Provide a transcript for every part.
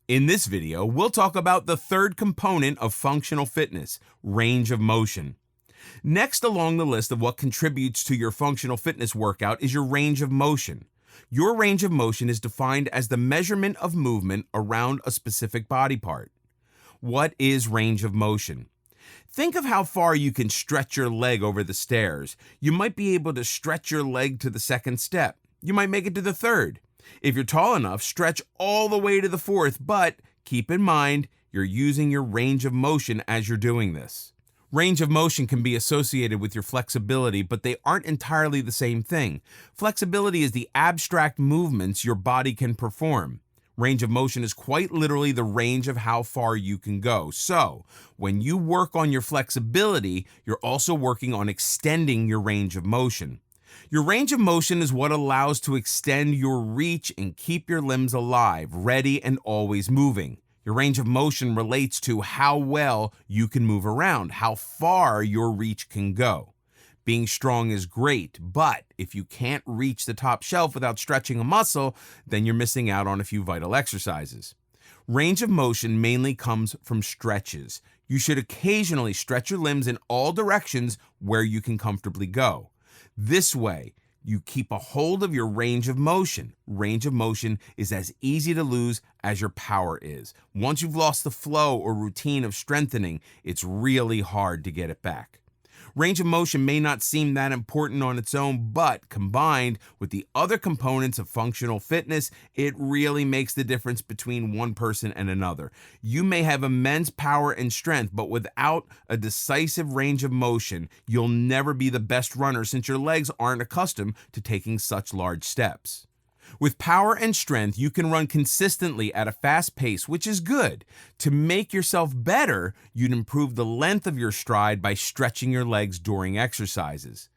In this video, we'll talk about the third component of functional fitness, range of motion. Next along the list of what contributes to your functional fitness workout is your range of motion. Your range of motion is defined as the measurement of movement around a specific body part. What is range of motion? Think of how far you can stretch your leg over the stairs. You might be able to stretch your leg to the second step. You might make it to the third. If you're tall enough, stretch all the way to the fourth, but keep in mind, you're using your range of motion as you're doing this. Range of motion can be associated with your flexibility, but they aren't entirely the same thing. Flexibility is the abstract movements your body can perform. Range of motion is quite literally the range of how far you can go. So, when you work on your flexibility, you're also working on extending your range of motion. Your range of motion is what allows to extend your reach and keep your limbs alive, ready, and always moving. Your range of motion relates to how well you can move around, how far your reach can go. Being strong is great, but if you can't reach the top shelf without stretching a muscle, then you're missing out on a few vital exercises. Range of motion mainly comes from stretches. You should occasionally stretch your limbs in all directions where you can comfortably go. This way, you keep a hold of your range of motion. Range of motion is as easy to lose as your power is. Once you've lost the flow or routine of strengthening, it's really hard to get it back. Range of motion may not seem that important on its own, but combined with the other components of functional fitness, it really makes the difference between one person and another. You may have immense power and strength, but without a decisive range of motion, you'll never be the best runner since your legs aren't accustomed to taking such large steps. With power and strength, you can run consistently at a fast pace, which is good. To make yourself better, you'd improve the length of your stride by stretching your legs during exercises.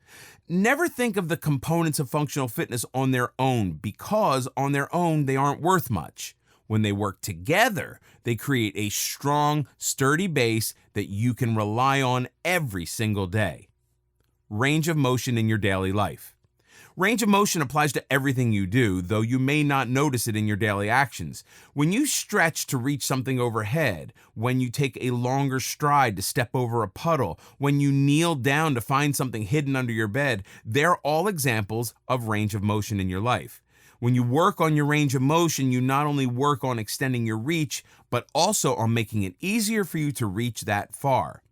Never think of the components of functional fitness on their own, because on their own, they aren't worth much. When they work together, they create a strong, sturdy base that you can rely on every single day. Range of motion in your daily life. Range of motion applies to everything you do, though you may not notice it in your daily actions. When you stretch to reach something overhead, when you take a longer stride to step over a puddle, when you kneel down to find something hidden under your bed, they're all examples of range of motion in your life. When you work on your range of motion, you not only work on extending your reach, but also on making it easier for you to reach that far.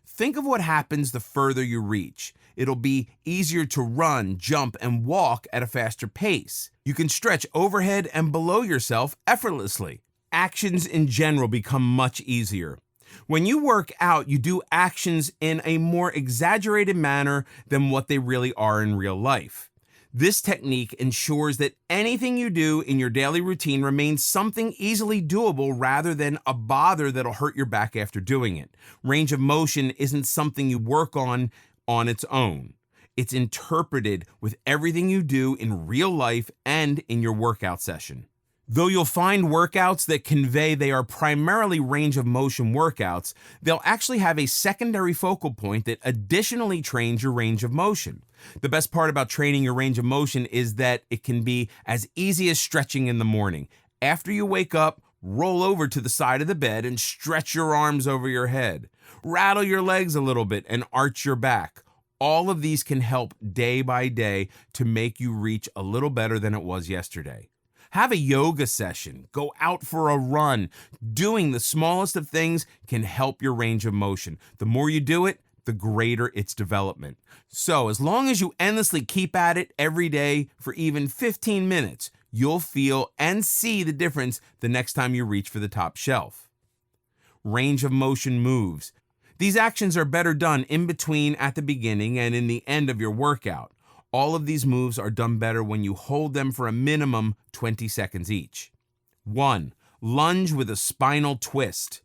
Think of what happens the further you reach. It'll be easier to run, jump, and walk at a faster pace. You can stretch overhead and below yourself effortlessly. Actions in general become much easier. When you work out, you do actions in a more exaggerated manner than what they really are in real life. This technique ensures that anything you do in your daily routine remains something easily doable rather than a bother that'll hurt your back after doing it. Range of motion isn't something you work on its own. It's interpreted with everything you do in real life and in your workout session. Though you'll find workouts that convey they are primarily range of motion workouts, they'll actually have a secondary focal point that additionally trains your range of motion. The best part about training your range of motion is that it can be as easy as stretching in the morning. After you wake up, roll over to the side of the bed and stretch your arms over your head. Rattle your legs a little bit and arch your back. All of these can help day by day to make you reach a little better than it was yesterday. Have a yoga session. Go out for a run. Doing the smallest of things can help your range of motion. The more you do it, the greater its development. So as long as you endlessly keep at it every day for even 15 minutes, you'll feel and see the difference the next time you reach for the top shelf. Range of motion moves. These actions are better done in between, at the beginning, and in the end of your workout. All of these moves are done better when you hold them for a minimum 20 seconds each. 1. Lunge with a spinal twist.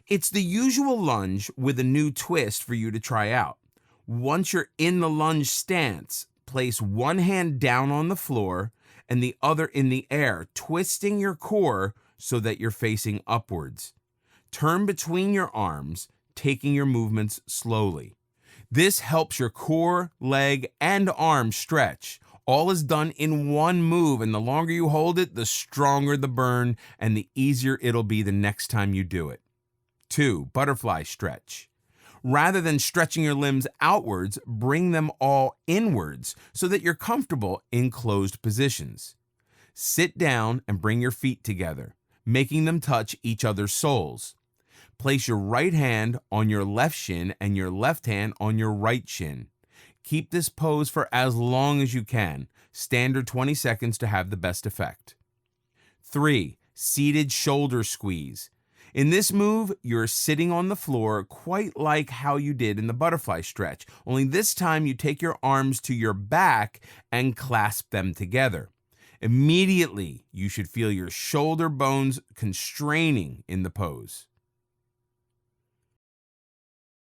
It's the usual lunge with a new twist for you to try out. Once you're in the lunge stance, place one hand down on the floor and the other in the air, twisting your core so that you're facing upwards. Turn between your arms, taking your movements slowly. This helps your core, leg, and arm stretch. All is done in one move, and the longer you hold it, the stronger the burn and the easier it'll be the next time you do it. 2. Butterfly stretch. Rather than stretching your limbs outwards, bring them all inwards so that you're comfortable in closed positions. Sit down and bring your feet together, making them touch each other's soles. Place your right hand on your left shin and your left hand on your right shin. Keep this pose for as long as you can, standard 20 seconds to have the best effect. 3. Seated shoulder squeeze. In this move, you're sitting on the floor quite like how you did in the butterfly stretch, only this time you take your arms to your back and clasp them together. Immediately, you should feel your shoulder bones constraining in the pose.